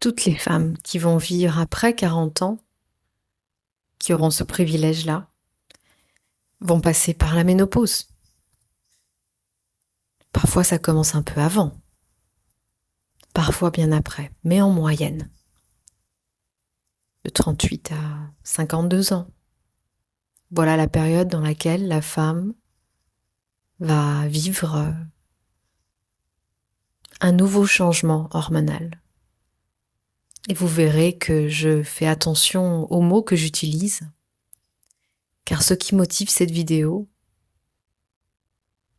Toutes les femmes qui vont vivre après 40 ans, qui auront ce privilège-là, vont passer par la ménopause. Parfois, ça commence un peu avant, parfois bien après, mais en moyenne, de 38 à 52 ans. Voilà la période dans laquelle la femme va vivre un nouveau changement hormonal. Et vous verrez que je fais attention aux mots que j'utilise, car ce qui motive cette vidéo,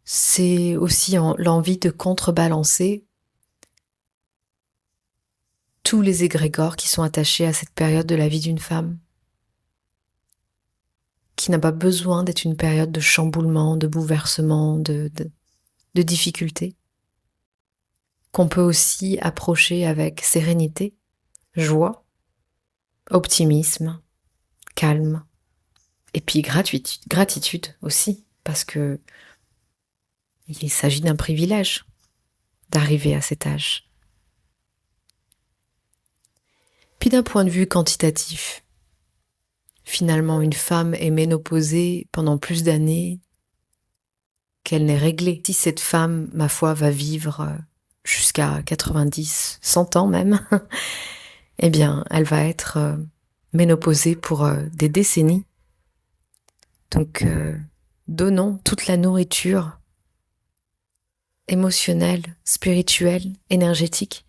c'est aussi l'envie de contrebalancer tous les égrégores qui sont attachés à cette période de la vie d'une femme, qui n'a pas besoin d'être une période de chamboulement, de bouleversement, de difficultés, qu'on peut aussi approcher avec sérénité, joie, optimisme, calme, et puis gratitude aussi, parce que il s'agit d'un privilège d'arriver à cet âge. Puis d'un point de vue quantitatif, finalement une femme est ménopausée pendant plus d'années qu'elle n'est réglée. Si cette femme, ma foi, va vivre jusqu'à 90, 100 ans même, eh bien, elle va être ménopausée pour des décennies. Donc, donnons toute la nourriture émotionnelle, spirituelle, énergétique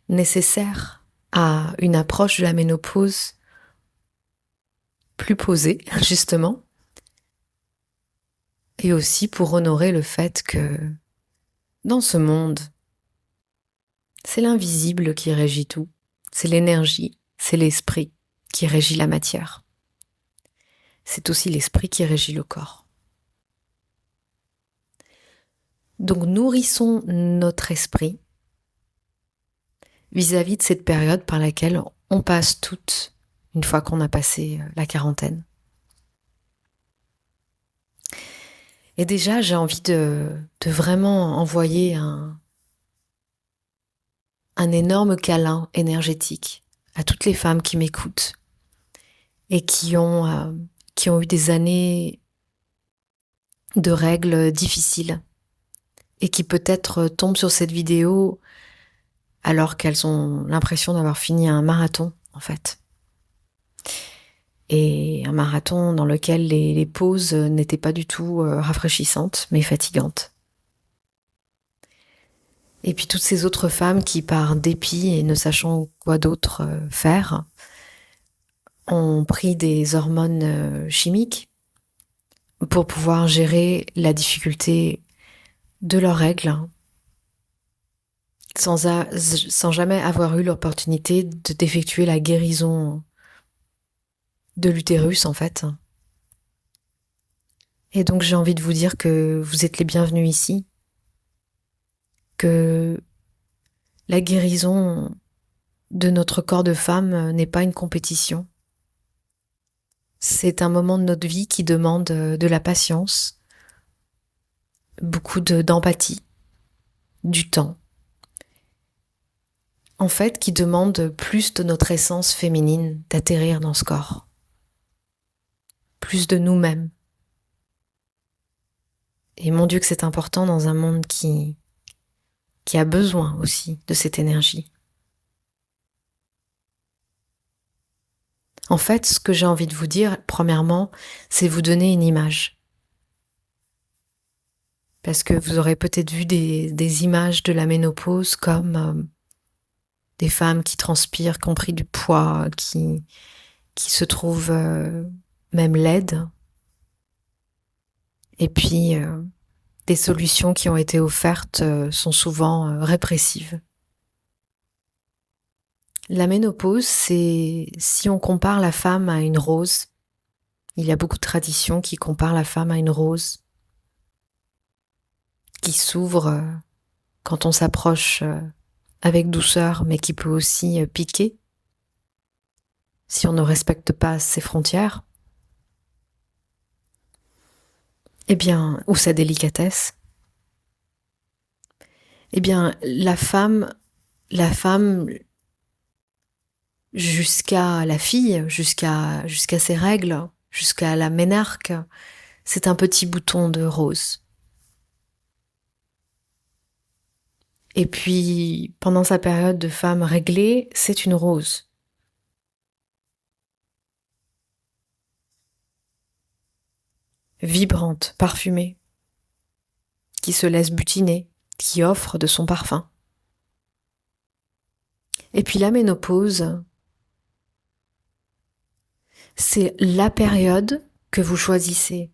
nécessaire à une approche de la ménopause plus posée, justement, et aussi pour honorer le fait que dans ce monde, c'est l'invisible qui régit tout, c'est l'énergie, c'est l'esprit qui régit la matière. C'est aussi l'esprit qui régit le corps. Donc nourrissons notre esprit vis-à-vis de cette période par laquelle on passe toutes une fois qu'on a passé la quarantaine. Et déjà, j'ai envie de vraiment envoyer un énorme câlin énergétique à toutes les femmes qui m'écoutent et qui ont eu des années de règles difficiles et qui peut-être tombent sur cette vidéo alors qu'elles ont l'impression d'avoir fini un marathon, en fait. Et un marathon dans lequel les pauses n'étaient pas du tout rafraîchissantes, mais fatigantes. Et puis toutes ces autres femmes qui, par dépit et ne sachant quoi d'autre faire, ont pris des hormones chimiques pour pouvoir gérer la difficulté de leurs règles sans jamais avoir eu l'opportunité d'effectuer la guérison de l'utérus, en fait. Et donc j'ai envie de vous dire que vous êtes les bienvenus ici, que la guérison de notre corps de femme n'est pas une compétition. C'est un moment de notre vie qui demande de la patience, beaucoup d'empathie, du temps. En fait, qui demande plus de notre essence féminine d'atterrir dans ce corps. Plus de nous-mêmes. Et mon Dieu que c'est important dans un monde qui a besoin aussi de cette énergie. En fait, ce que j'ai envie de vous dire, premièrement, c'est vous donner une image. Parce que vous aurez peut-être vu des images de la ménopause comme des femmes qui transpirent, qui ont pris du poids, qui se trouvent même laides. Et puis, des solutions qui ont été offertes sont souvent répressives. La ménopause, c'est si on compare la femme à une rose, il y a beaucoup de traditions qui comparent la femme à une rose qui s'ouvre quand on s'approche avec douceur, mais qui peut aussi piquer si on ne respecte pas ses frontières, eh bien, ou sa délicatesse. Eh bien, la femme jusqu'à la fille, jusqu'à ses règles, jusqu'à la ménarque, c'est un petit bouton de rose. Et puis, pendant sa période de femme réglée, c'est une rose. Vibrante, parfumée, qui se laisse butiner, qui offre de son parfum. Et puis la ménopause, c'est la période que vous choisissez.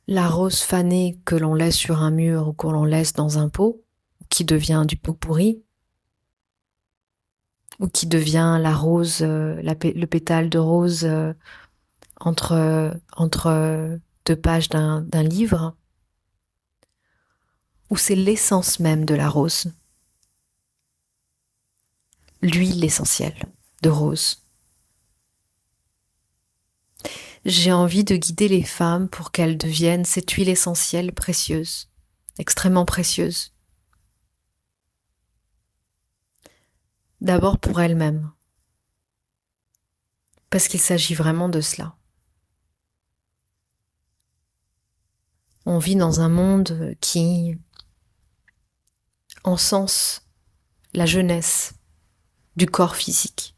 La rose fanée que l'on laisse sur un mur ou que l'on laisse dans un pot, qui devient du pot pourri, ou qui devient la rose, le pétale de rose entre deux pages d'un livre, ou c'est l'essence même de la rose, l'huile essentielle de rose. J'ai envie de guider les femmes pour qu'elles deviennent cette huile essentielle précieuse, extrêmement précieuse. D'abord pour elles-mêmes, parce qu'il s'agit vraiment de cela. On vit dans un monde qui encense la jeunesse du corps physique,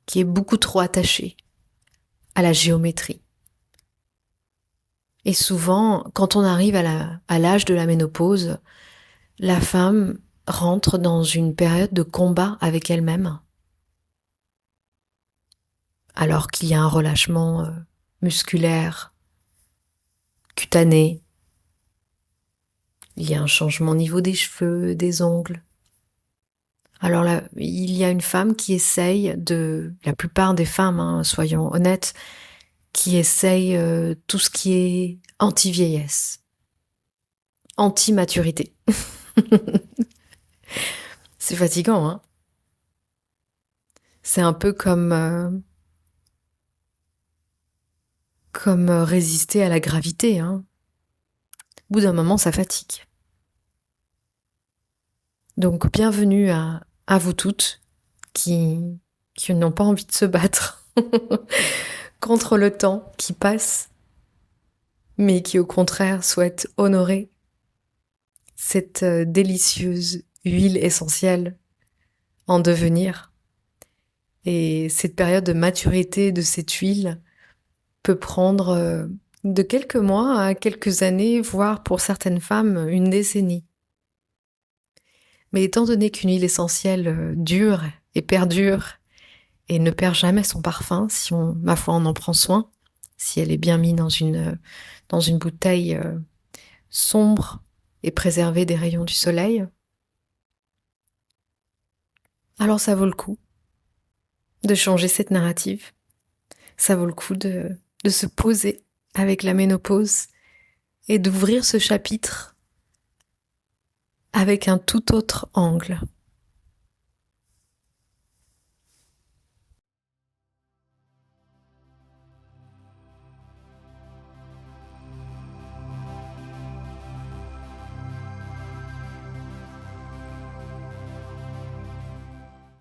qui est beaucoup trop attaché à la géométrie. Et souvent, quand on arrive à l'âge de la ménopause, la femme rentre dans une période de combat avec elle-même, alors qu'il y a un relâchement musculaire, cutané, il y a un changement au niveau des cheveux, des ongles. Alors là, il y a une femme qui essaye la plupart des femmes, soyons honnêtes, qui essayent tout ce qui est anti-vieillesse, anti-maturité. C'est fatigant, hein. C'est un peu comme résister à la gravité, hein. Au bout d'un moment, ça fatigue. Donc, bienvenue à vous toutes qui n'ont pas envie de se battre contre le temps qui passe, mais qui au contraire souhaitent honorer cette délicieuse huile essentielle en devenir. Et cette période de maturité de cette huile peut prendre de quelques mois à quelques années, voire pour certaines femmes une décennie. Mais étant donné qu'une huile essentielle dure et perdure et ne perd jamais son parfum, si ma foi, on en prend soin, si elle est bien mise dans une bouteille sombre et préservée des rayons du soleil, alors ça vaut le coup de changer cette narrative. Ça vaut le coup de se poser avec la ménopause et d'ouvrir ce chapitre avec un tout autre angle.